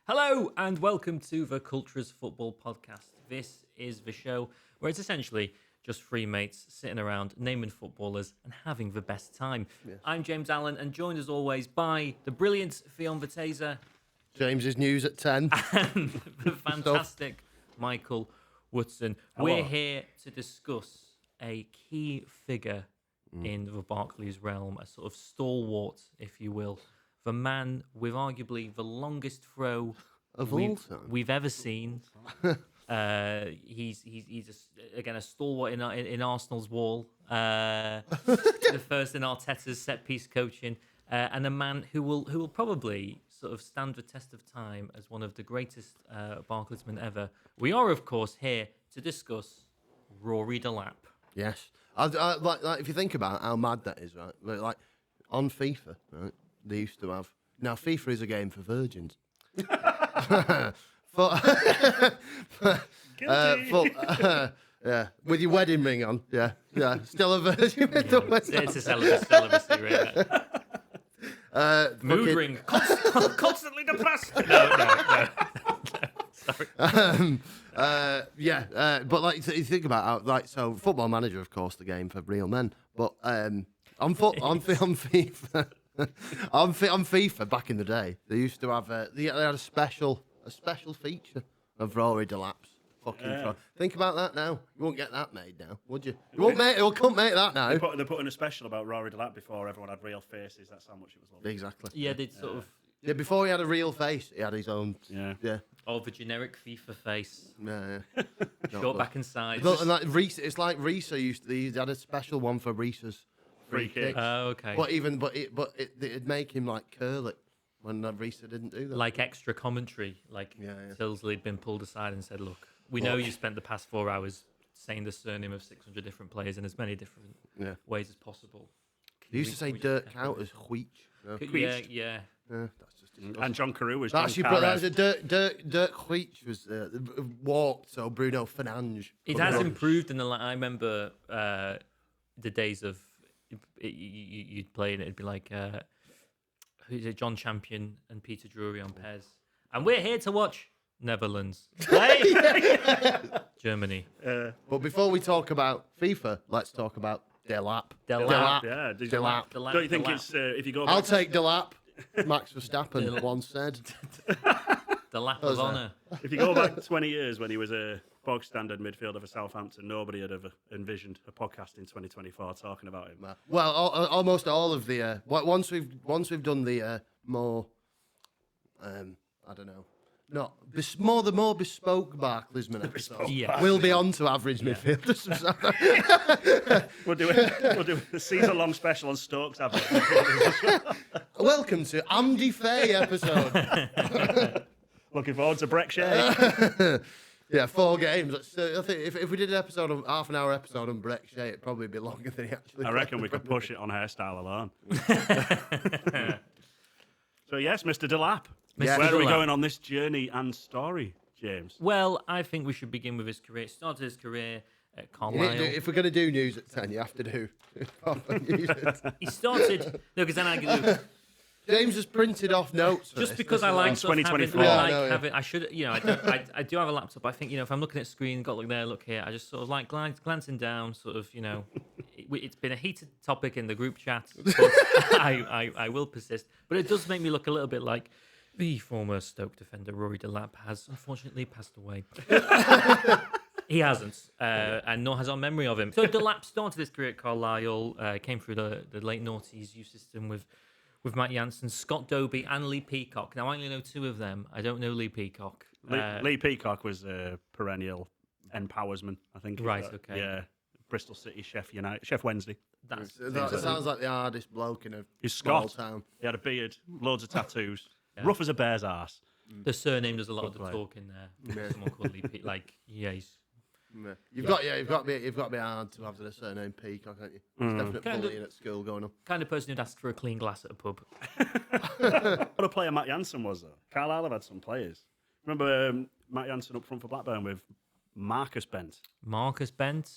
Hello and welcome to the Cultures Football Podcast. This is the show where it's essentially just three mates sitting around naming footballers and having the best time. Yes. I'm James Allen and joined as always by the brilliant Fionn Vatesa. James's news at 10. And the fantastic Michael Woodson. Hello. We're here to discuss a key figure in the Barclays realm, a sort of stalwart, if you will. The man with arguably the longest throw Of all time. we've ever seen. He's again a stalwart in Arsenal's wall. The first in Arteta's set piece coaching, and a man who will probably sort of stand the test of time as one of the greatest Barclaysmen ever. We are of course here to discuss Rory Delap. Yes. Like if you think about how mad that is, right? Like on FIFA, right? They used to have. Now FIFA is a game for virgins. Yeah, with your wedding ring on. Yeah. Still a virgin with the wedding. It's a celibacy ring. Mood ring. Constantly depressed. No. Sorry. But like you think about how, so Football Manager, of course, the game for real men. But on FIFA. On FIFA back in the day, they used to have they had a special feature of Rory Delap's fucking throw. Think about that now. You won't get that made now, would you? You couldn't make that now. They're putting a special about Rory Delap before everyone had real faces. That's how much it was lovely. Exactly. Yeah, they'd sort of. Yeah, before he had a real face, he had his own. Yeah. Oh, the generic FIFA face. Yeah. Short back and sides. But, and like Reese, it's like Reese they had a special one for Reese's free kick. Oh, okay. But it'd make him like curl it when Reese didn't do that. Like extra commentary, like Tilsley had been pulled aside and said, "Look, we know you spent the past 4 hours saying the surname of 600 different players in as many different ways as possible." They used to say Dirk Cout as Wheech. Yeah. That's just disgusting. And John Carew was Actually, John that was Carew. Dirk Wheech was walked, so Bruno Fernandes. It has improved in the. I remember the days of you'd play and it'd be like who's it? John Champion and Peter Drury on Pez, and we're here to watch Netherlands play Germany. But before we talk about FIFA, let's talk about Delap. Delap. Yeah, Delap. Don't you think it's if you go? I'll take Delap. Max Verstappen once said. The lap of honour. If you go back 20 years when he was a bog standard midfielder for Southampton, nobody had ever envisioned a podcast in 2024 talking about him. Well, almost all of the once we've done the more I don't know. No, the more bespoke Barclaysman episode. Yeah. We'll be on to average midfielders. We'll do a season-long special on Stoke's average midfielders. Welcome to Andy Fay episode. Looking forward to Breck Shea. Yeah, 4 games. I think if we did an episode of half an hour episode on Breck Shea, it'd probably be longer than he actually. I reckon we could push it on hairstyle alone. So yes, Mr. Delap. Yes. Where are we Delap. going on this journey and story, James? Well, I think we should begin with his career. He started his career at Carlisle. If we're going to do news at 10, you have to do proper news. He started because then I do. James has printed off notes. Just because I like sort of having, 2024. I should, I do have a laptop. I think, if I'm looking at screen, got look there, look here. I just sort of like glancing down, sort of, it's been a heated topic in the group chat. But I will persist. But it does make me look a little bit like the former Stoke defender Rory Delap has unfortunately passed away. He hasn't, and nor has our memory of him. So Delap started his career at Carlisle, came through the late noughties youth system with Matt Jansen, Scott Dobie, and Lee Peacock. Now, I only know 2 of them. I don't know Lee Peacock. Lee Peacock was a perennial empowersman, I think. Right, okay. Yeah, Bristol City, Chef Wednesday. That sounds like the hardest bloke in a He's small Scott. town. He had a beard, loads of tattoos, rough as a bear's arse. The surname does a lot of the player. talking there. Someone called Lee Peacock. He's... Yeah. You've got to be hard to have the surname Peacock, haven't you? It's definitely bullying at school going on. Kind of person who'd ask for a clean glass at a pub. What a player Matt Jansen was, though. Carlisle have had some players. Remember Matt Jansen up front for Blackburn with Marcus Bent? Marcus Bent.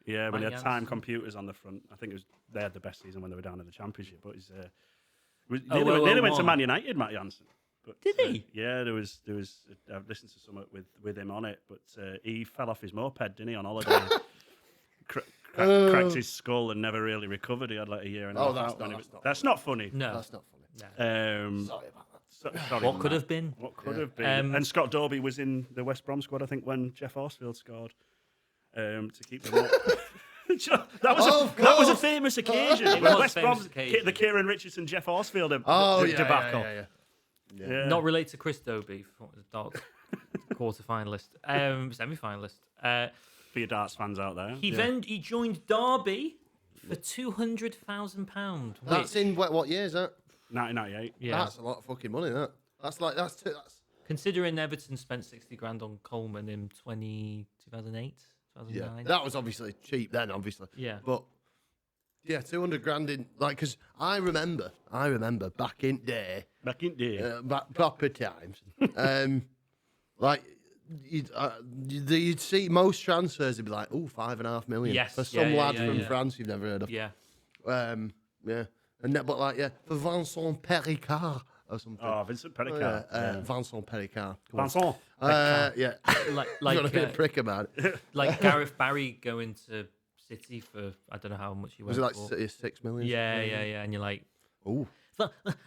Yeah, when Matt he had time Jansen. computers on the front. I think they had the best season when they were down in the Championship. But he's Oh, nearly went to one. Man United, Matt Jansen. But, Did he? Yeah, there was. I've listened to some with him on it, but he fell off his moped, didn't he, on holiday? Cracked his skull and never really recovered. He had like a year and a half out. That's not funny. No. That's not funny. Sorry about that. Sorry, What could have been? What could have been? And Scott Dobie was in the West Brom squad, I think, when Jeff Horsfield scored to keep them up. that was a famous occasion. It was West a famous Brom, occasion. the Kieran Richardson, Jeff Horsfield debacle. Yeah. Not related to Chris Dobie, quarter-finalist, semi-finalist. For your darts fans out there. He joined Derby for £200,000. That's in what year is that? 1998. Yeah. That's a lot of fucking money. That's Considering Everton spent 60 grand on Coleman in 2008, 2009. that was obviously cheap then, obviously. Yeah. But yeah, 200 grand in because I remember back in day, proper times, like. You'd see most transfers. It'd be like, 5.5 million Yes, for some lad from yeah. France you've never heard of. Yeah. And but for Vincent Pericard or something. Oh, Vincent Pericard. Vincent Pericard. Vincent. Yeah. Like Got a bit of prick about it. like Gareth Barry going to City for I don't know how much he went Was it for. like 6 million? Yeah, and you're like, Oh.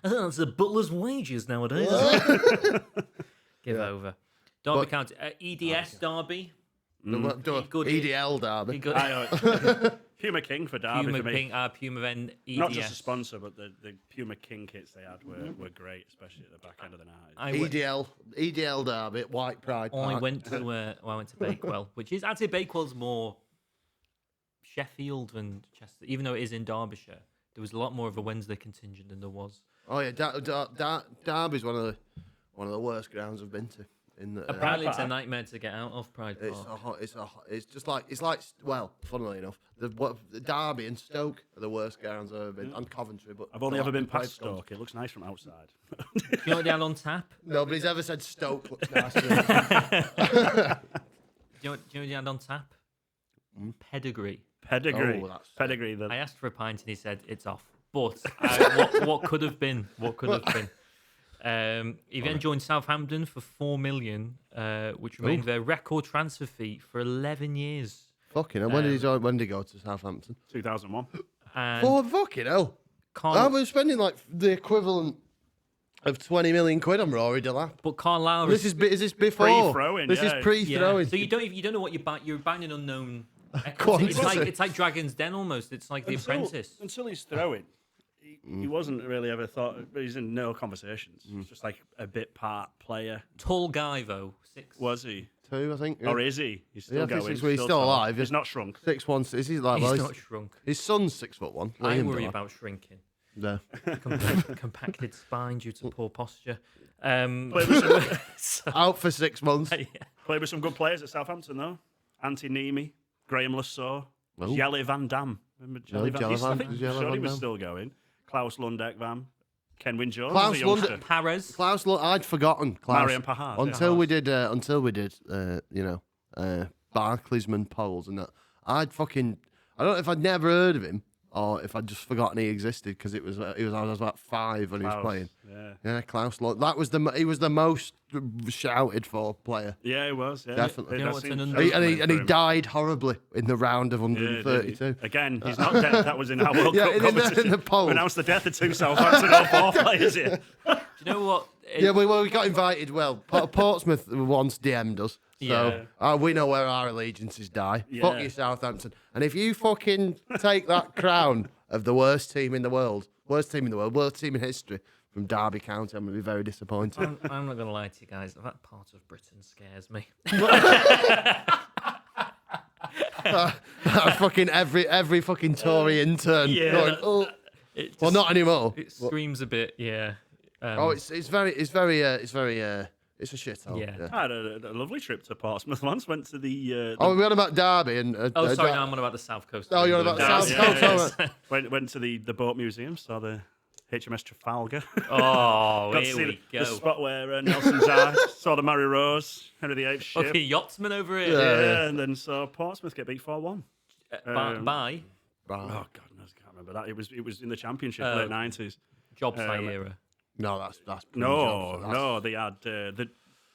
that's the butler's wages nowadays. Give over. Derby County, EDS Derby. Good EDL Derby. Puma King for Derby Puma for me. King, Puma then EDS. Not just a sponsor, but the Puma King kits they had were great, especially at the back end of the night. EDL Derby, White Pride Park. I went to Bakewell, which is I'd say Bakewell's more Sheffield than Chester, even though it is in Derbyshire. There was a lot more of a Wednesday contingent than there was. Oh yeah, Derby's one of the worst grounds I've been to. Apparently, it's a nightmare to get out of Pride Park. It's like funnily enough, the Derby and Stoke are the worst grounds I've ever been. And Coventry, but I've only ever been past Stoke. It looks nice from outside. Do you know what they had on tap? Nobody's ever said Stoke looks nice. Do you know what they had on tap? Pedigree. Pedigree. Oh, Pedigree. I asked for a pint and he said it's off. But what could have been? What could have been? He then joined Southampton for $4 million, which remained their record transfer fee for 11 years. Fucking hell. When did he join? When did he go to Southampton? 2001. For fucking hell. I was spending like the equivalent of 20 million quid on Rory Delap. But Carlisle Is this before? Pre-throwing, This is pre-throwing. So you don't know what you're buying an unknown. Quantity. It's like Dragon's Den almost. It's like The Apprentice. Until he's throwing, he wasn't really ever thought. He's in no conversations. He's just like a bit part player. Tall guy though. 6. Was he? 2, I think. Or is he? He's still going. He's still alive. He's not shrunk. 6'1". Is he like? He's not shrunk. His son's 6'1". I worry about shrinking. No. Compacted spine due to poor posture. Out for 6 months. Yeah. Played with some good players at Southampton though. Antti Niemi, Graham Lasso, Jelly Van Dam. Remember Jelly Van Dam? I'm sure he was still going. Klaus Lundekvam, Kenwyn Jones. Klaus Perez. I'd forgotten Klaus. Marion Pahar. Until we did Barclaysman polls and that. I don't know if I'd never heard of him or if I'd just forgotten he existed because I was about 5 when he was playing. Yeah, Klaus. He was the most shouted for player. Yeah, he was. Yeah. Definitely. You know what's an He died horribly in the round of 132. Yeah, again, he's not dead. That was in our World Cup competition. In the poll. We announced the death of 2 Southampton 04 players here. Do you know what? We got invited. Well, Portsmouth once DM'd us. So we know where our allegiances die. Yeah. Fuck you, Southampton. And if you fucking take that crown of the worst team in the world, worst team in history from Derby County, I'm going to be very disappointed. I'm not going to lie to you guys. That part of Britain scares me. Fucking every fucking Tory intern. Yeah. Going, oh. Well, not anymore. It screams a bit, yeah. It's a shithole. Yeah. I had a lovely trip to Portsmouth once. Went to the. We're on about Derby and. No, I'm on about the South Coast. Oh, you're on about the South Coast. Went to the boat museum. Saw the HMS Trafalgar. Oh, Got here to see we go. the spot where Nelson's eye. Saw the Mary Rose, Henry VIII ship. Okay, yachtsman over here. Yeah, and then saw Portsmouth get beat 4-1. By Oh God knows, I can't remember that. It was in the Championship late 90s. job site era. No, that's no. They had the.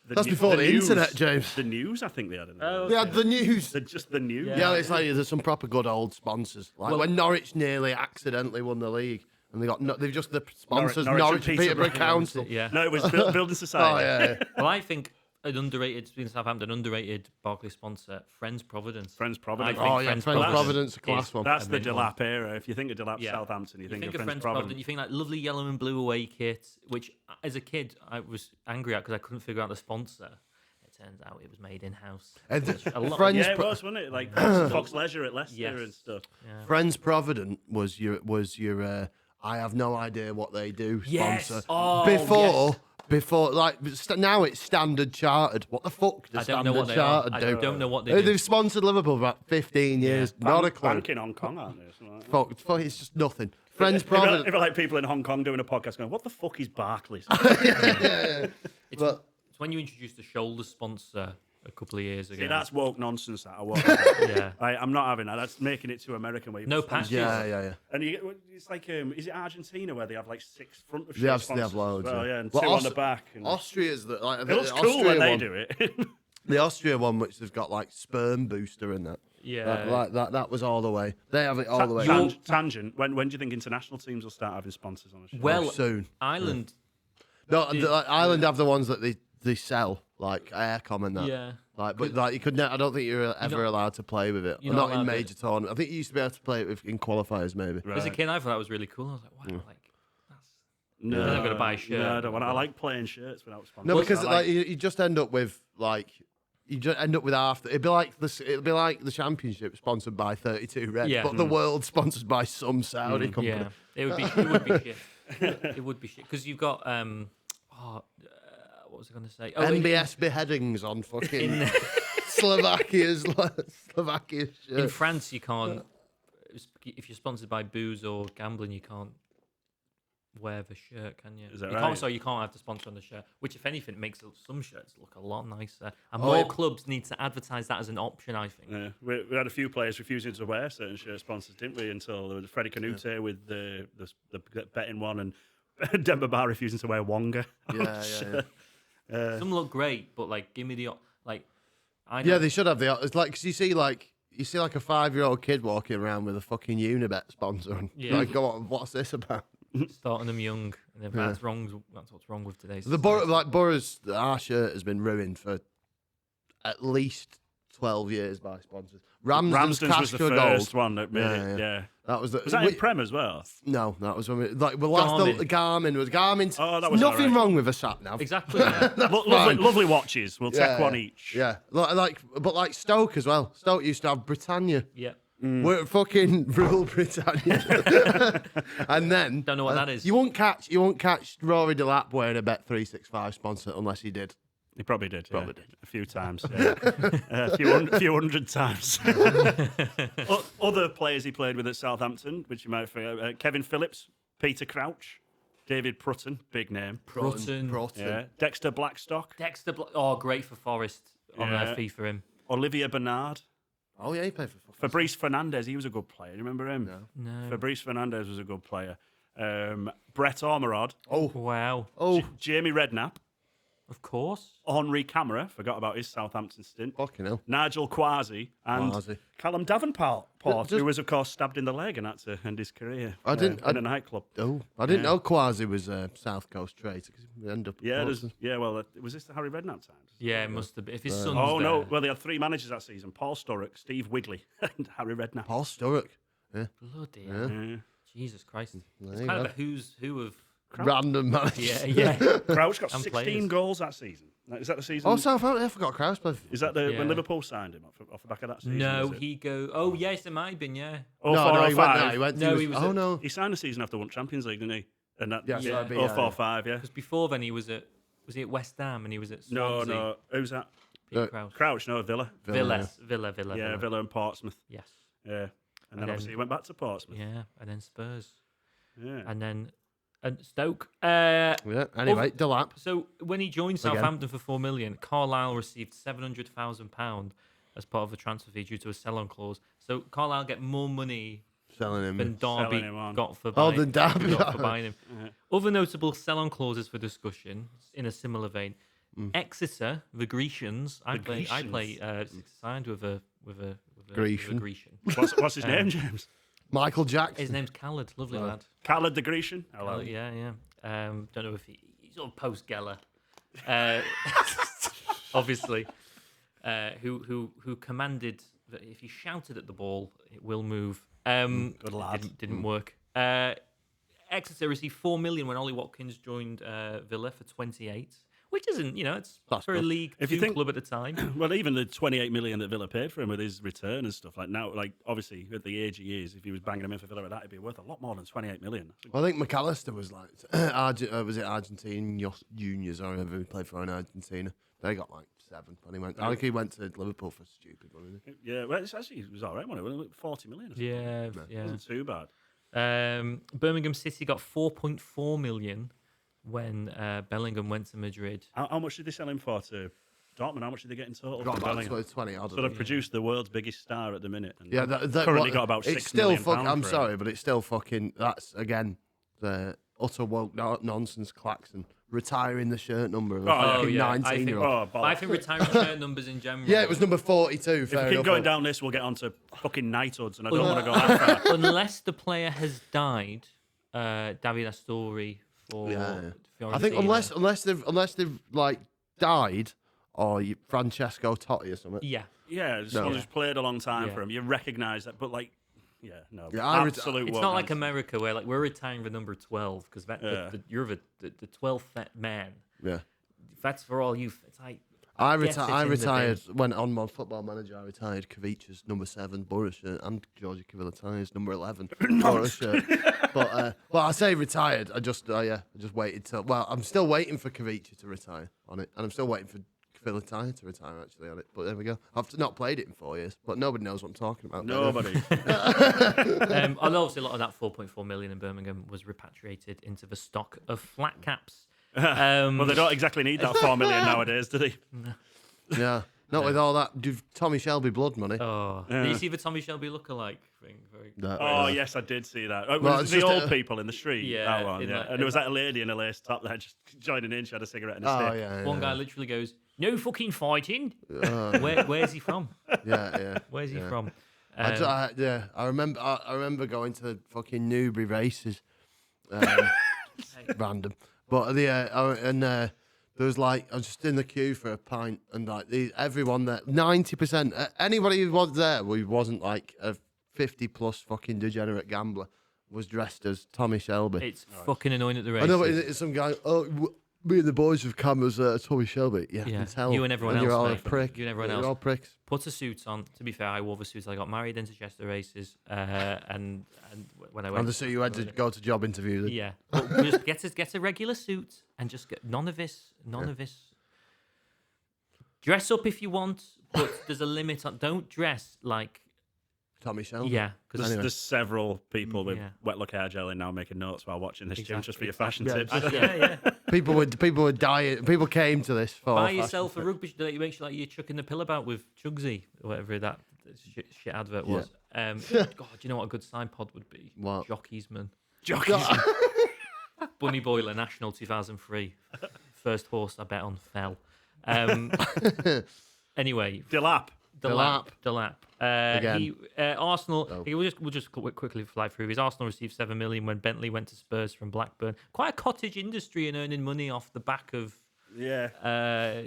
That's before the news, internet, James. The news, I think they had. They had the news. Just the news. Yeah, it's like there's some proper good old sponsors. Like when Norwich nearly accidentally won the league, and they've just the sponsors Norwich and Peterborough Council. Yeah. No, it was Building Society. Yeah. Well, I think an underrated, speaking of Southampton, underrated Barclays sponsor, Friends Providence. Friends Providence. Friends Providence, a class one. That's the Delap era. If you think of Delap Southampton, you think of Friends Providence. You think like lovely yellow and blue away kit, which as a kid I was angry at because I couldn't figure out the sponsor. It turns out it was made in house. Friends it was, wasn't it? Like Fox Leisure at Leicester and stuff. Yeah. Friends Provident was your I have no idea what they do sponsor. Before, like now it's Standard Chartered. What the fuck does Standard Chartered do? I don't know what they do. They've sponsored Liverpool for about 15 years. Not a clue. Bank in Hong Kong, aren't they? Fuck, it's just nothing. Friends Provident. If like people in Hong Kong doing a podcast going, what the fuck is Barclays? It's when you introduced the shoulder sponsor a couple of years ago. See, that's woke nonsense. I'm not having that. That's making it too American. Where no patches. Yeah. And it's like, is it Argentina where they have like 6 front of shirt sponsors? They have loads. Well, and 2 on the back. And Austria's it looks cool when they do it. The Austria one, which they've got like sperm booster in that. Yeah, that was all the way. They have it all the way. Tangent. When do you think international teams will start having sponsors on the show? Well, soon. Ireland. No, Ireland have the ones that they sell, like Aircom and that. Yeah. But you could. I don't think you're ever allowed to play with it. Not in major tournaments. I think you used to be able to play it in qualifiers, maybe. Right. As a kid, I thought that was really cool. I was like, wow, No, I'm not going to buy a shirt. No, I don't want. I like playing shirts without sponsors. No, because you just end up with half. It'd be like the championship sponsored by 32 Red, but the world sponsored by some Saudi company. Yeah, it would be shit. It would be shit because you've got what was I going to say? MBS beheadings on fucking Slovakia's shirt. In France, you can't. If you're sponsored by booze or gambling, you can't wear the shirt, can you? Is that you right? Can't, so you can't have the sponsor on the shirt, which, if anything, makes some shirts look a lot nicer. And more clubs need to advertise that as an option, I think. Yeah. We had a few players refusing to wear certain shirt sponsors, didn't we? Until there was Freddie Canute with the betting one, and Demba Ba refusing to wear Wonga. Some look great, but give me the they should have it's like cause you see like a 5-year-old kid walking around with a fucking Unibet sponsor, and go on, what's this about? Starting them young, and that's wrong. That's what's wrong with today's. Borough's our shirt has been ruined for at least 12 years by sponsors. Ramsden's was the first one that made it. Yeah. That was that in Prem as well? No, that was when Garmin was Garmin. Oh, that was nothing wrong with a sat nav. Exactly. Yeah. lovely watches. We'll take one each. Yeah, but Stoke as well. Stoke used to have Britannia. Yeah. We're fucking rule Britannia. And then don't know what that is. You won't catch Rory Delap wearing a Bet365 sponsor unless he did. He probably did. Probably did. A few times. Yeah. a few hundred times. Other players he played with at Southampton, which you might forget, Kevin Phillips, Peter Crouch, David Prutton, big name. Prutton. Yeah. Dexter Blackstock. Great for Forest on FIFA him. Olivier Bernard. Oh, yeah, he played for Fabrice Fernandez, he was a good player. You remember him? No. Fabrice Fernandez was a good player. Brett Ormerod. Oh. Wow. Jamie Redknapp. Of course. Henri Camara, forgot about his Southampton stint. Fucking hell. Nigel Quasi and Callum Davenport, who was, of course, stabbed in the leg and had to end his career in a nightclub. Oh, I didn't know Quasi was a South Coast traitor because we end up. Was this the Harry Redknapp times? Yeah, it must have been. If his son's no. Well, they had 3 managers that season: Paul Sturrock, Steve Wigley, and Harry Redknapp. Paul Sturrock. Yeah. Bloody hell. Jesus Christ. It's kind of a who's who of random managers. Yeah. Crouch got 16 goals that season. Is that the season? Oh, Southampton. I forgot Crouch played. Is that when Liverpool signed him off the back of that season? No, he go. Oh, yes, it might have been. Yeah. He signed the season after won Champions League, didn't he? And that 4-5. Yeah. Because before then he was at West Ham and he was at Swansea. No. Who's that? Crouch. No, Villa. Villa. Yeah, Villa and Portsmouth. Yes. Yeah. And then obviously he went back to Portsmouth. Yeah, and then Spurs. Yeah. And then Stoke. Anyway, Delap. So when he joined Southampton for $4 million, Carlisle received £700,000 as part of the transfer fee due to a sell-on clause. So Carlisle get more money Selling him. than Selling Derby him on. got for Oh, buying, than Derby got for got. buying him. Other notable sell-on clauses for discussion in a similar vein. Exeter, the Grecians. I play signed with a Grecian. Grecian. What's his name, James? Michael Jackson. His name's Khaled, lovely lad. Carlisle the Grecian. Hello. Yeah. Don't know if he's sort of post Geller, obviously. Who commanded that if you shouted at the ball, it will move. Good lad. Didn't work. Exeter received 4 million when Ollie Watkins joined Villa for 28, which isn't, it's That's for a good. League If Two you think- club at the time. Well, even the 28 million that Villa paid for him with his return and stuff like now, like obviously at the age he is, if he was banging him in for Villa at that, it'd be worth a lot more than 28 million. Well, I think McAllister was like, was it Argentine Juniors or whoever he played for in Argentina? They got like 7 when he went. I think he went to Liverpool for stupid money. Didn't Yeah, well, it was all right, wasn't it? 40 million. Or something. Yeah. Wasn't too bad. Birmingham City got 4.4 million when Bellingham went to Madrid. How much did they sell him for to Dortmund? How much did they get in total? he? Got from about Bellingham? 20 odd. So they've produced the world's biggest star at the minute. And Yeah, currently got about it's £6 still million. I'm for him. sorry, but it's still fucking. That's again the utter woke nonsense. Claxon retiring the shirt number of a fucking yeah. 19-year-old. Oh, I bollocks. think retiring shirt numbers in general. Yeah, it was number 42. If we Fair keep enough. going down this, we'll get onto fucking knighthoods, and I don't want to go that far. Unless the player has died, David Astori for Yeah. Fiorentina. I think unless they've like died or Francesco Totti or something. Yeah. Yeah, No. someone who's played a long time Yeah. for him. You recognise that, but like, yeah, no, Yeah, I absolute. It's woke not like nonsense. America where like we're retiring the number 12 because you're the 12th man. Yeah. That's for all you. It's like I Yes, it's in the retired when on my Football Manager. I retired Kavic's number 7 Borough shirt and Georgia Cavilletai's number 11 Borough shirt. But I say retired. I just waited till. Well, I'm still waiting for Kavic to retire on it, and I'm still waiting for Cavilletay to retire actually on it. But there we go. I've not played it in 4 years, but nobody knows what I'm talking about. Nobody. and obviously a lot of that 4.4 million in Birmingham was repatriated into the stock of flat caps. Well, they don't exactly need that 4 million nowadays, do they? Yeah. Not with all that Tommy Shelby blood money. Oh, did you see the Tommy Shelby lookalike thing? Oh, yes, I did see that. Oh, Well, was it's it the just old people in the street? Yeah, That one, in yeah. like- And there was that lady in a lace top there just joining in. She had a cigarette and a Oh stick. yeah. One guy literally goes, "No fucking fighting." Uh, Where's he from? yeah. Where's he from? I remember going to fucking Newbury races, random. But there was like I was just in the queue for a pint, and like everyone there, 90%, anybody who was there who wasn't like a 50+ fucking degenerate gambler was dressed as Tommy Shelby. It's fucking annoying at the race. I know, but it's some guy. Me and the boys have cameras. Tommy Shelby. Yeah, I Yeah, can tell. you and everyone You're else, all a mate. prick. You and everyone You're else. all pricks. Put a suit on. To be fair, I wore the suits. I got married into Chester races, and when I went, And the suit you had to go to job interviews. yeah, but just get a regular suit and just get none of this. Dress up if you want, but there's a limit on. Don't dress like Tommy Shelby. yeah, because Anyway. There's several people with Yeah. wet look hair gel in now making notes while watching this, Jim, Exactly. just for your fashion Yeah. tips. yeah. People were dying. People came to this for Buy fashion yourself a tips. rugby shirt that you make sure like you're chucking the pill about with Chugsy or whatever that shit advert was. God, do you know what a good sign pod would be? What? Jockey'sman. Jockeys. Bunny Boiler National 2003. First horse I bet on fell. Anyway, Delap. Delap. Again. Arsenal. Oh. We'll just quickly fly through his. Arsenal received 7 million when Bentley went to Spurs from Blackburn. Quite a cottage industry and earning money off the back of Yeah.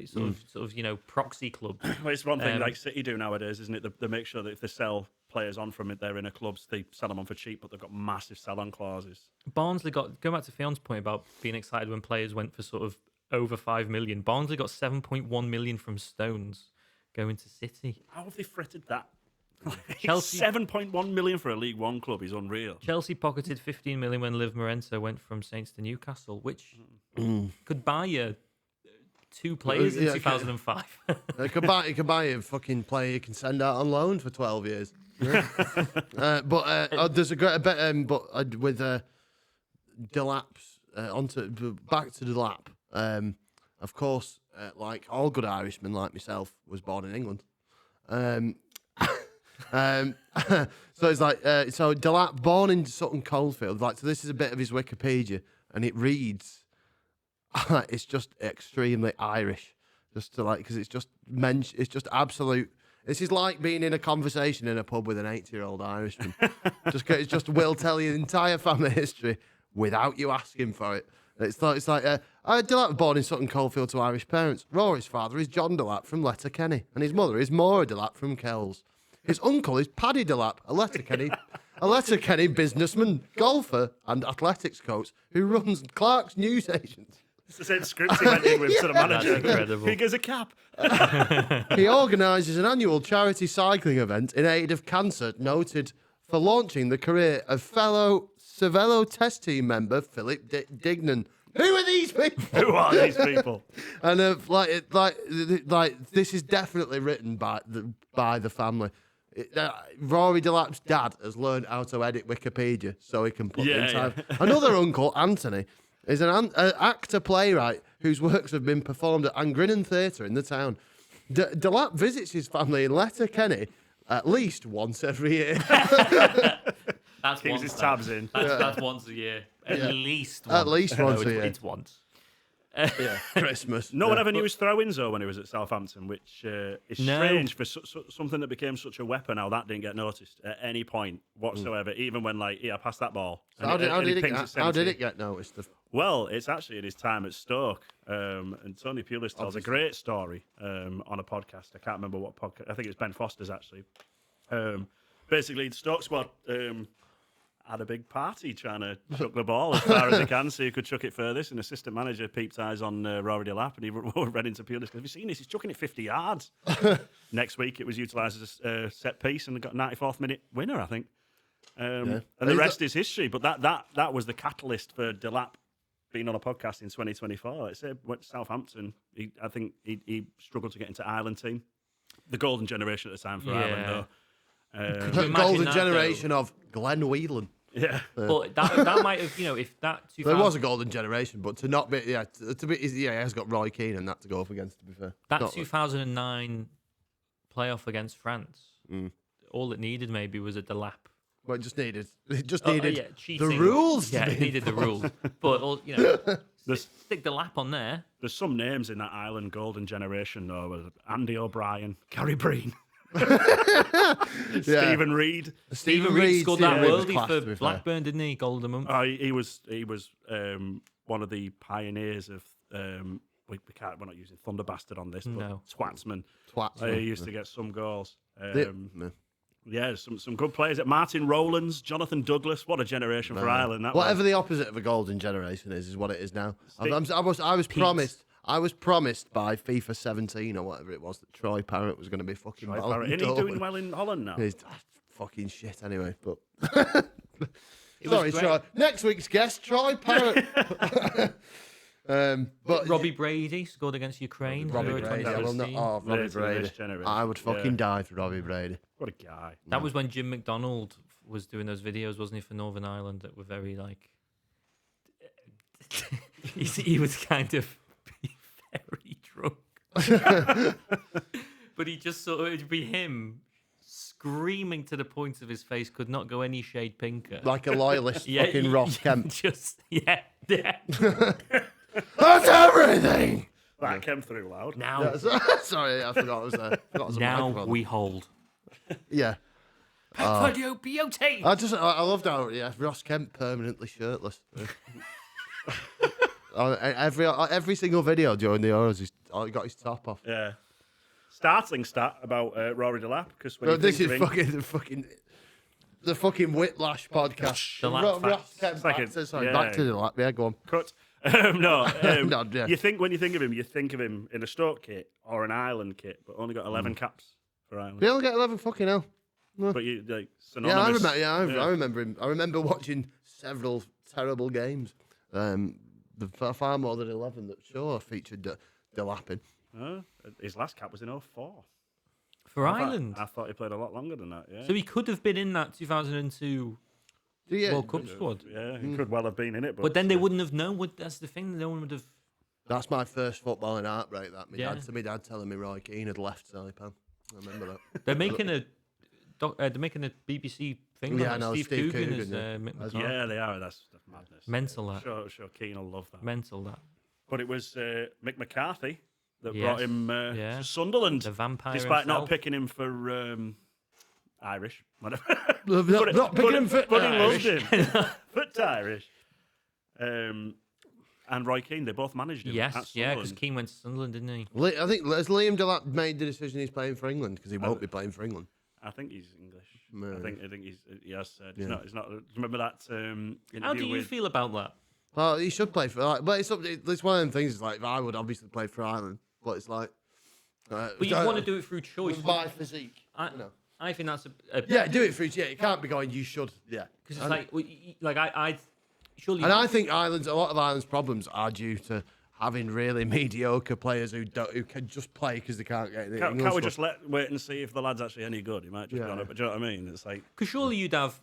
sort of proxy clubs. Well, it's one thing Um, like City do nowadays, isn't it? They make sure that if they sell players on from their inner clubs, they sell them on for cheap, but they've got massive sell-on clauses. Barnsley got going back to Fion's point about being excited when players went for sort of over 5 million. Barnsley got 7.1 million from Stones going to City. How have they fritted that? Chelsea- 7.1 million for a League One club is unreal. Chelsea pocketed 15 million when Liv Morento went from Saints to Newcastle, which could buy you 2 players in Yeah, 2005. You could buy a fucking player you can send out on loan for 12 years. There's a great bit, with Delap's back to Delap. Of course, like all good Irishmen like myself, was born in England. So it's like, so Delap, born in Sutton Coldfield, like, so this is a bit of his Wikipedia, and it reads, it's just extremely Irish, just to like, because it's just it's just absolute. This is like being in a conversation in a pub with an 80-year-old Irishman. It just will tell you the entire family history without you asking for it. It's like Delap, born in Sutton Coldfield to Irish parents. Rory's father is John Delap from Letterkenny, and his mother is Maura Delap from Kells. His uncle is Paddy Delap, a Letterkenny businessman, golfer, and athletics coach who runs Clark's news agents. It's the same script he went in with to the manager. That's incredible. He gives a cap. He organises an annual charity cycling event in aid of cancer, noted for launching the career of fellow Cervelo test team member Philip Dignan. Who are these people? Who are these people? And this is definitely written by the family. Rory Delap's dad has learned how to edit Wikipedia so he can put the entire. Another uncle, Anthony, is an actor playwright whose works have been performed at Angrinnen Theatre in the town. Delap visits his family in Letterkenny at least once every year. That's Keeps once. his tabs in. That's once a year. At least once. At least once a year. It's once. Yeah, Christmas. No one ever knew his throw-ins though when he was at Southampton, which is No. strange for something that became such a weapon. How that didn't get noticed at any point whatsoever, even when I passed that ball. So how did it it get noticed? Well, it's actually in his time at Stoke, and Tony Pulis tells a great story on a podcast. I can't remember what podcast. I think it's Ben Foster's actually. Basically, the Stoke squad had a big party trying to chuck the ball as far as they can so you could chuck it furthest. And assistant manager peeped eyes on Rory Delap and he read into Pulis. Have you seen this? He's chucking it 50 yards. Next week, it was utilised as a set piece and they got a 94th minute winner, I think. And the rest is history. But that was the catalyst for Delap being on a podcast in 2024. Like I said, went to Southampton. I think he struggled to get into Ireland team. The golden generation at the time for Ireland, though. The golden generation of Glenn Whelan. Yeah, but that might have, if that 2000, There was a golden generation, but to not be, to be, he has got Roy Keane and that to go up against. To be fair, that 2009 playoff against France, all it needed maybe was a Delap. well, it just needed the cheating. rules. Yeah, it needed the rules, but stick Delap on there. there's some names in that Ireland golden generation though. Was Andy O'Brien, Gary Breen. Stephen Reid. Stephen Reid scored that worldie class, for Blackburn, didn't he? Golden month. He was one of the pioneers of we're not using Thunder Bastard on this, but No. Twatsman. Twatsman, He used to get some goals. No. Yeah, some good players. Martin Rowlands, Jonathan Douglas. What a generation for Ireland. That Whatever was. the opposite of a golden generation is what it is now. I was promised by FIFA 17 or whatever it was that Troy Parrott was going to be fucking. Isn't he doing well in Holland now? He's fucking shit anyway. But It was sorry, great. Troy. Next week's guest, Troy Parrott. But Robbie Brady scored against Ukraine. Robbie Euro Brady. I will not. 2016. Oh, Robbie Later Brady. this generation. I would fucking die for Robbie Brady. What a guy. That was when Jim McDonald was doing those videos, wasn't he, for Northern Ireland that were very like. he was kind of very drunk, but he just sort of it'd be him screaming to the point of his face could not go any shade pinker. Like a loyalist fucking Ross Kemp. Just yeah. That's everything! That came through loud. Now, Sorry, I forgot it was there. now we hold. Yeah. Claudio Piote. I loved how Ross Kemp permanently shirtless. Every single video during the Euros, he's got his top off. Yeah. Startling stat about Rory Delap because when No, you this think is of him, the fucking Whiplash podcast. Delap Ross facts. Kemp, It's like back to the lap. Yeah, go on. cut. No, yeah. When you think of him, you think of him in a Stoke kit or an Ireland kit, but only got 11 caps for Ireland. We only get 11 fucking hell. But you like Yeah, I synonymous. remember. I remember him. I remember watching several terrible games. Far more than 11 that sure featured Delap in. His last cap was in 04. For Ireland. I thought he played a lot longer than that. Yeah. So he could have been in that 2002 World Cup squad. Yeah, he could well have been in it, But then they wouldn't have known. That's the thing. No one would have. That's my first footballing heartbreak. That Yeah. my dad telling me Roy Keane had left Saipan. I remember that. They're making a they're making a BBC thing. Yeah, on it. no, Steve Steve Coogan Coogan, is yeah. Mick McCarthy. Yeah, they are. That's madness. Mental that. Sure, Keane will love that. Mental that. But it was Mick McCarthy that Yes, brought him yeah. to Sunderland, The vampire despite not himself. picking him for Irish, whatever. Not picking him for but he loved Irish. him. Foot Irish. And Roy Keane, they both managed him. at Yes, yeah, because Sunderland. Keane went to Sunderland, didn't he? I think has Liam Delap made the decision he's playing for England because he won't be playing for England. I think he's English. No. I think he has said. Yeah. He's not. Remember that interview How do you with feel about that? Well, he should play for. But it's one of them things. It's like I would obviously play for Ireland, but it's like. But you want to do it through choice. my physique. I think that's a Yeah, do it for each. Yeah, you can't be going. You should. Yeah, because it's like I surely. And I think a lot of Ireland's problems are due to having really mediocre players who can just play because they can't get in the Can't England we squad. just wait and see if the lad's actually any good? He might just go on it. But do you know what I mean? It's like Because surely you'd have.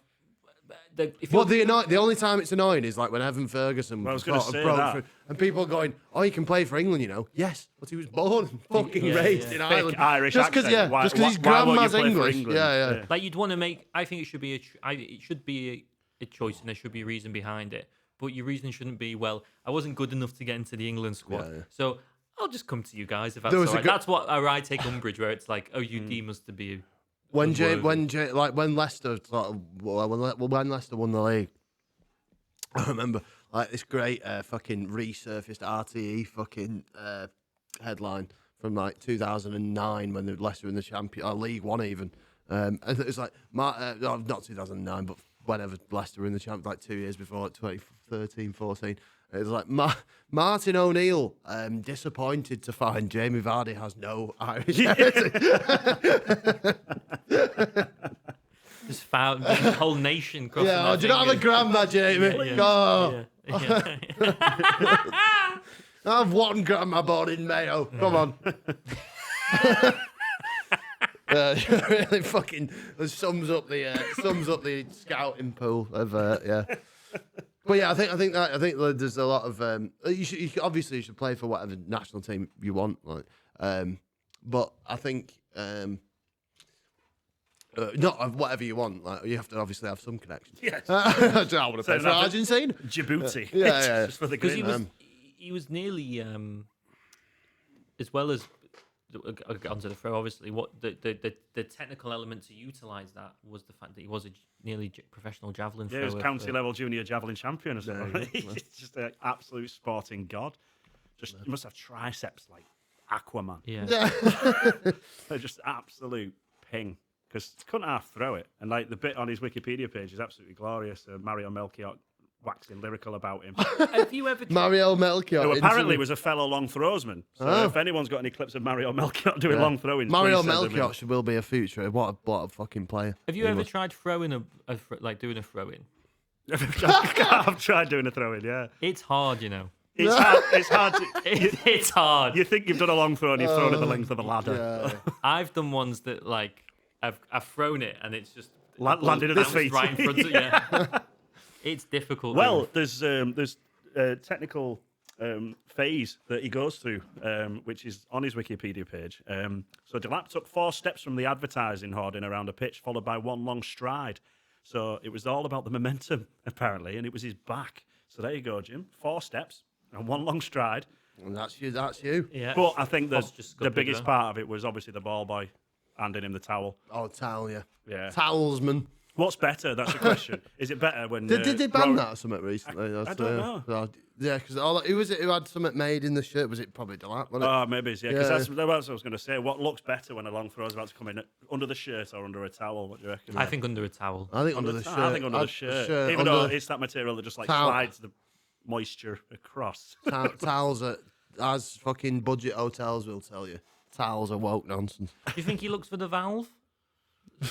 If Well, you're- the only time it's annoying is like when Evan Ferguson Well, I was gonna sort of say broke that. through, and people are going, "Oh, he can play for England," you know? Yes, but he was born and fucking Yeah, raised yeah. in thick Ireland. Irish just because, accent. yeah, just because his why won't you grandma's play for English. England? Yeah. like you'd want to make. I think it should be it should be a choice, and there should be a reason behind it. But your reason shouldn't be, well, I wasn't good enough to get into the England squad, Yeah. so I'll just come to you guys if that's There all was a right. go- That's what I take umbrage, where it's like, oh, you deem us to be. When unworthy. when Leicester when Leicester won the league, I remember like this great fucking resurfaced RTE fucking headline from like 2009 when Leicester were in the League One even. And it was like not 2009, but whenever Leicester were in the champ, like 2 years before, like 2013, 14. It was like Martin O'Neill disappointed to find Jamie Vardy has no Irish heritage. Just found the whole nation crossing Yeah, their do you not have a fingers. grandma, Jamie? Yeah, Oh, yeah. I have one grandma born in Mayo. Come on. Really fucking sums up the scouting pool of yeah. But yeah, I think that there's a lot of obviously you should play for whatever national team you want, like, but I think not of whatever you want. Like you have to obviously have some connection. Yes. I want to play for nothing- Argentina. Djibouti. Yeah. Just for the Because grin. he was nearly as well as onto the throw. Obviously, what the technical element to utilise that was the fact that he was a nearly professional javelin Yeah, thrower. he was county level junior javelin champion or something. Yeah, He's just an absolute sporting god. Just he must have triceps like Aquaman. Yeah. They're just absolute ping. Because couldn't half throw it. And like the bit on his Wikipedia page is absolutely glorious. Mario Melchior waxing lyrical about him. Have you ever? Mario Melchior. Who apparently instantly- was a fellow long throwsman. So Oh. if anyone's got any clips of Mario Melchior doing long throwing, Mario please send them in. Melchior will be a future. What a fucking player. Have you ever tried throwing doing a throw in? I've tried doing a throw in, yeah. It's hard, you know. It's hard. It's hard. It's hard. You think you've done a long throw and you've thrown it the length of a ladder. Yeah. I've done ones that like I've thrown it and it's just Landed at his bounced feet. right in front of you. It's difficult. Well, there's a technical phase that he goes through, which is on his Wikipedia page. So Delap took 4 steps from the advertising hoarding around a pitch, followed by 1 long stride. So it was all about the momentum, apparently, and it was his back. So there you go, Jim. 4 steps and 1 long stride. And that's you. That's you. yeah. But I think Posture the scuppered biggest there. part of it was obviously the ball boy handing him the towel. Oh, towel, yeah. Yeah. Towelsman. What's better? That's the question. Is it better when... Did they ban Rory- that or something recently? I don't know. Yeah, because who was it who had something made in the shirt? Was it probably Delap? Wasn't it? Oh, maybe, yeah. Because Yeah. that's what I was going to say. What looks better when a long throw is about to come in? Under the shirt or under a towel? What do you reckon? I think under a towel. I think under the shirt. I think under the shirt. Even though it's that material that just like Towel. slides the moisture across. Towels are, as fucking budget hotels will tell you, towels are woke nonsense. Do you think he looks for the valve?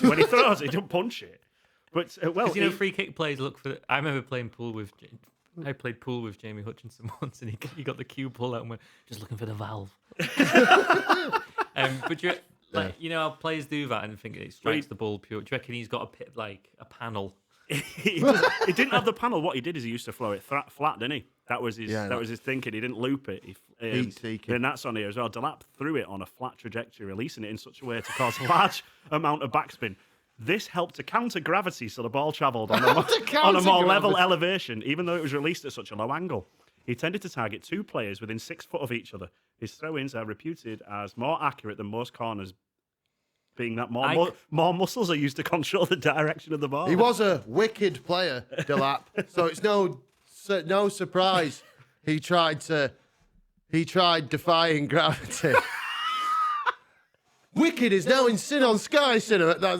When he throws it, he don't punch it. But, well, Because you know, free kick players look for. I remember playing pool with. I played pool with Jamie Hutchinson once, and he got the cue pull out and went just looking for the valve. But you you know how players do that and think it strikes the ball pure. Do you reckon he's got a pit like a panel? he didn't have the panel. What he did is he used to throw it flat, didn't he? That was his. Yeah, that was his thinking. He didn't loop it. Heat-seeking. And that's on here as well. Delap threw it on a flat trajectory, releasing it in such a way to cause a large amount of backspin. This helped to counter gravity, so the ball travelled on a more counter level gravity. elevation, even though it was released at such a low angle. He tended to target 2 players within 6 foot of each other. His throw-ins are reputed as more accurate than most corners, being that more muscles are used to control the direction of the ball. He was a wicked player, Delap. So it's no surprise he tried defying gravity. Wicked is now in Sin on Sky Cinema. They're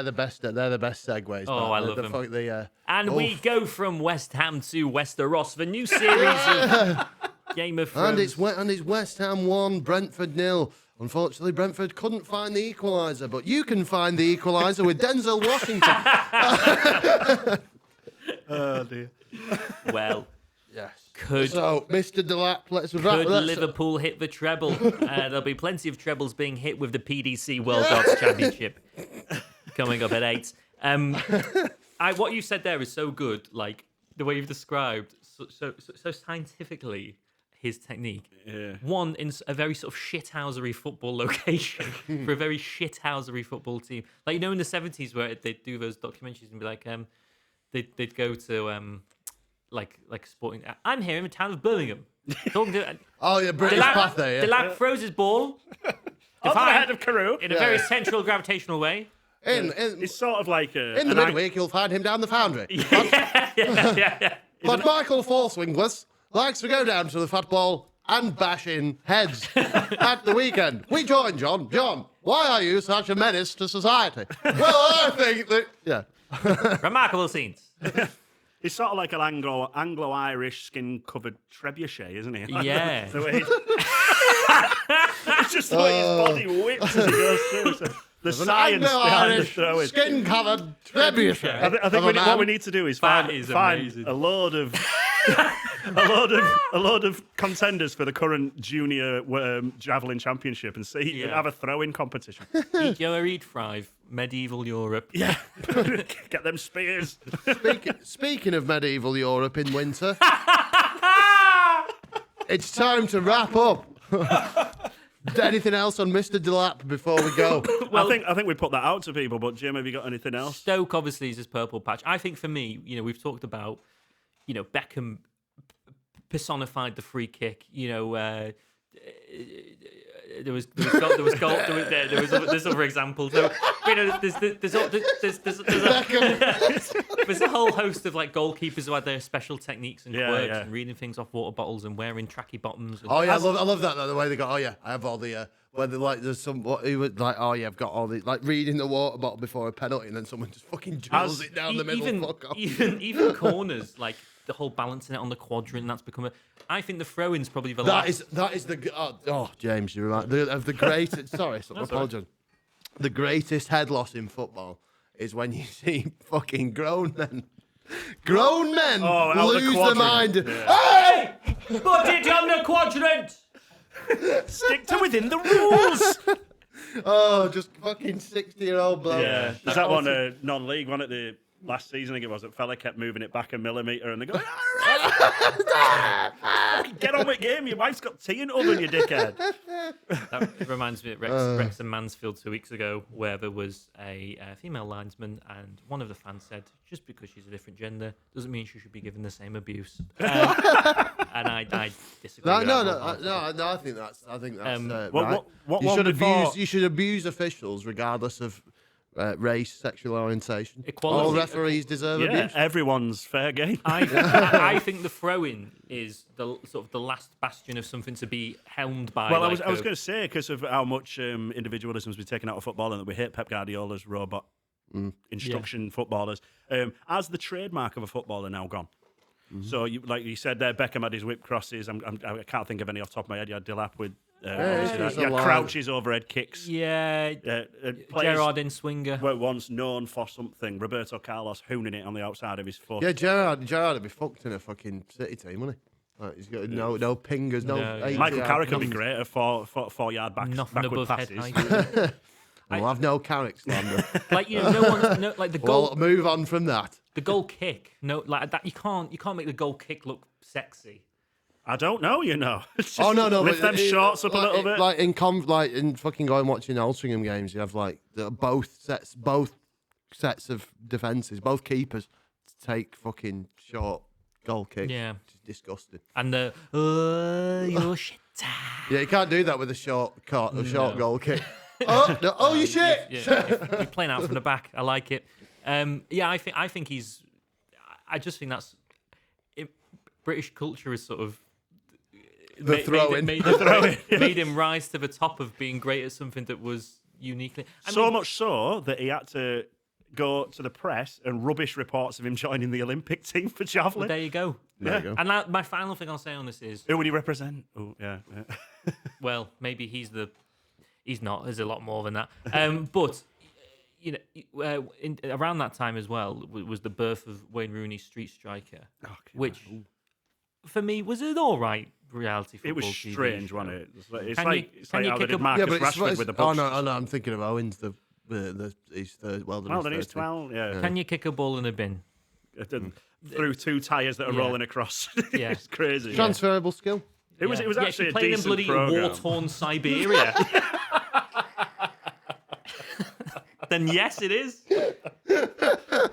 the best. They're the best segues. Oh, I love them. And we Oof. go from West Ham to Westeros, the new series of Game of Thrones. And it's West Ham 1, Brentford 0. Unfortunately, Brentford couldn't find the equaliser, but you can find the equaliser with Denzel Washington. Oh, dear. Well, Yes. so, Mr. Delap, let's could wrap. Liverpool hit the treble? There'll be plenty of trebles being hit with the PDC World Darts Championship coming up at 8. What you said there is so good, like the way you've described so scientifically his technique. Yeah. One, in a very sort of shithousery football location for a very shithousery football team. Like, in the 70s where they'd do those documentaries and be like, they'd go to like sporting. I'm here in the town of Birmingham. Talking to British path there. Delap throws his ball Over the head of Carew. in a very central gravitational way. It's sort of like In the midweek, you'll find him down the foundry. Yeah. But Michael Forswingless likes to go down to the football and bash in heads at the weekend. We join John. John, why are you such a menace to society? Well, I think that... Yeah. Remarkable scenes. He's sort of like an Anglo-Irish skin-covered trebuchet, isn't he? Yeah. The way it's just the way his body whips as he goes through. So the science behind the throw is... Skin-covered trebuchet. I think what we need to do is That find is amazing. a load of contenders for the current junior javelin championship and have a throwing competition. Eat Yellow, eat Thrive, medieval Europe. Yeah, get them spears. Speaking of medieval Europe in winter, it's time to wrap up. Anything else on Mr. Delap before we go? Well, I think we put that out to people, but Jim, have you got anything else? Stoke obviously is his purple patch. I think for me, we've talked about, Beckham personified the free kick. There was other examples. So, there's a whole host of like goalkeepers who had their special techniques and quirks and reading things off water bottles and wearing tracky bottoms. And I love that though, the way they go. Oh yeah, I have all the where they like there's some what he would like. Oh yeah, I've got all the like reading the water bottle before a penalty, and then someone just fucking drills it down the middle. Fuck off. Even corners, like the whole balancing it on the quadrant, that's become a. I think the throw-in's probably the last. That is the James, you're right. The greatest. Sorry, apologize. The greatest head loss in football is when you see fucking grown men lose their mind. Yeah. Hey, put it on the quadrant. Stick to within the rules. Just fucking 60-year-old bloke. Yeah, there's that one non-league one at the last season. I think it was. That fella kept moving it back a millimetre, and they go, "Get on with game. Your wife's got tea in the oven, you dickhead." That reminds me of Wrexham Mansfield 2 weeks ago, where there was a female linesman, and one of the fans said, "Just because she's a different gender doesn't mean she should be given the same abuse." And I disagree. I think that's right. You should abuse officials regardless of race, sexual orientation. Equality. All referees deserve abuse. Everyone's fair game. I think the throw-in is the sort of the last bastion of something to be helmed by. Well, I was going to say, because of how much individualism has been taken out of football and that we hate Pep Guardiola's robot instruction footballers, as the trademark of a footballer now gone. So, like you said there, Beckham had his whip crosses. I can't think of any off the top of my head. You had Delap with Crouch's overhead kicks. Yeah, Gerrard in swinger. Were once known for something. Roberto Carlos hooning it on the outside of his foot. Yeah, Gerrard would be fucked in a fucking City team, wouldn't he? Like, he's got no pingers, Michael Carrick would be great at 4 yard backward passes. We'll have no Carrick slander. Like no one's like the goal. Well, move on from that. The goal kick, like that. You can't make the goal kick look sexy. I don't know, you know. Oh no, Lift them shorts up a little bit. Like in fucking going watching Altrincham games, you have like both sets of defences, both keepers to take fucking short goal kicks. Yeah. Which is disgusting. And the you're shit. Yeah, you can't do that with a short goal kick. You shit. You're playing out from the back. I like it. I think he's. I just think that's British culture is sort of made him rise to the top of being great at something that was uniquely. So much so that he had to go to the press and rubbish reports of him joining the Olympic team for javelin. Well, there you go. There you go. And my final thing I'll say on this is, who would he represent? Oh, yeah. well, maybe he's not. There's a lot more than that. But around that time as well was the birth of Wayne Rooney's Street Striker, which for me was an all right reality football. It was TV strange, show. wasn't it? It's Can like you how they kick did a- Marcus but Rashford with the Oh Bucks. no, I'm thinking of Owen's he's third. Well done. He's 12. Yeah. Can you kick a ball in a bin? Through two tyres that are rolling across. Yeah. It's crazy. Transferable skill. It was Yeah, actually a playing in decent bloody program. war-torn Siberia. Then yes, it is.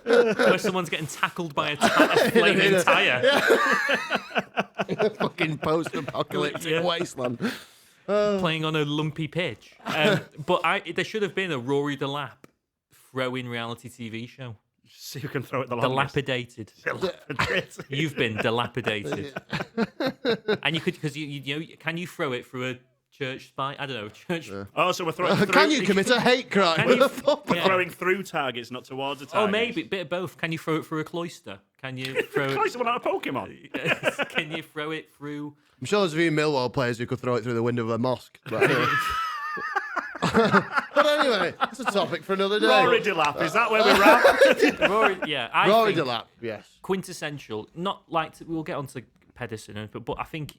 Where someone's getting tackled by a flaming tyre. Fucking post-apocalyptic wasteland. Playing on a lumpy pitch. But there should have been a Rory Delap throw-in reality TV show. See who can throw it the longest. Dilapidated. You've been dilapidated. And you could, because you know, can you throw it through a church spire? I don't know, church. Oh, so we're throwing through. Can you commit a hate crime? Can you- We're throwing through targets, not towards a target. Oh, maybe a bit of both. Can you throw it through a cloister? Can you throw it? Christ, we're not a Pokemon. Can you throw it through? I'm sure there's a few Millwall players who could throw it through the window of a mosque. But anyway, it's a topic for another day. Rory Delap, is that where we're at? Rory, yeah, Rory think Delap, yes. quintessential. Not like we'll get onto Pedersen, but I think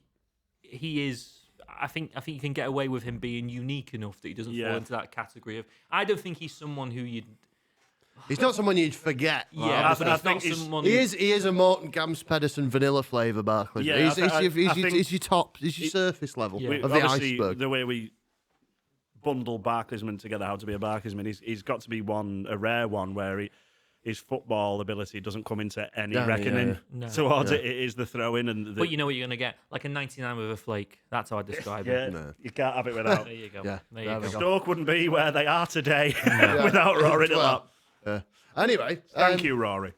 he is. I think you can get away with him being unique enough that he doesn't fall into that category of. I don't think he's someone who you'd. He's not someone you'd forget. Yeah, but I he's think not someone. He is a Morton Gams Pedersen vanilla flavour Barclaysman. Yeah, He's your top, he's your surface level of the Obviously, iceberg. the way we bundle Barclaysman together, how to be a Barclaysman, he's got to be a rare one where his football ability doesn't come into any reckoning towards it. It is the throw-in. But you know what you're going to get? Like a 99 with a flake. That's how I describe it. You can't have it without. There you go. Yeah, There you go. Stoke wouldn't be where they are today without Rory Delap. Anyway, Thank you, Rory.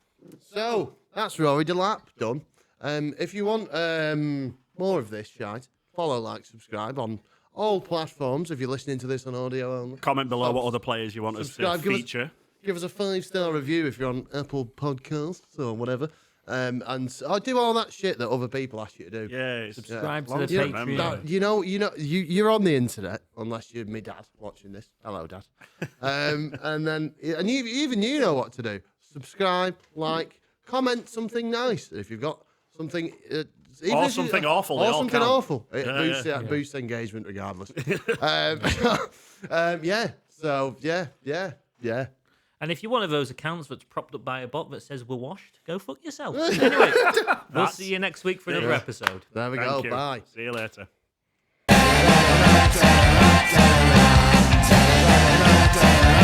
So that's Rory Delap done. If you want more of this shite, follow, like, subscribe on all platforms. If you're listening to this on audio only, Comment below what other players you want us to subscribe. feature. Give us a 5-star review if you're on Apple Podcasts or whatever. And I do all that shit that other people ask you to do. Yeah, Subscribe to long the time, Patreon. You're on the internet unless you're my dad watching this. Hello, Dad. And you know what to do. Subscribe, like, comment something nice if you've got something. Or something awful. They Or all something count. awful. It boosts engagement regardless. So yeah. And if you're one of those accounts that's propped up by a bot that says we're washed, go fuck yourself. Anyway, we'll see you next week for another episode. There we Thank go. you. Bye. See you later. Ta-ra-ta-ra-ta-ra, ta-ra-ta-ra-ta-ra.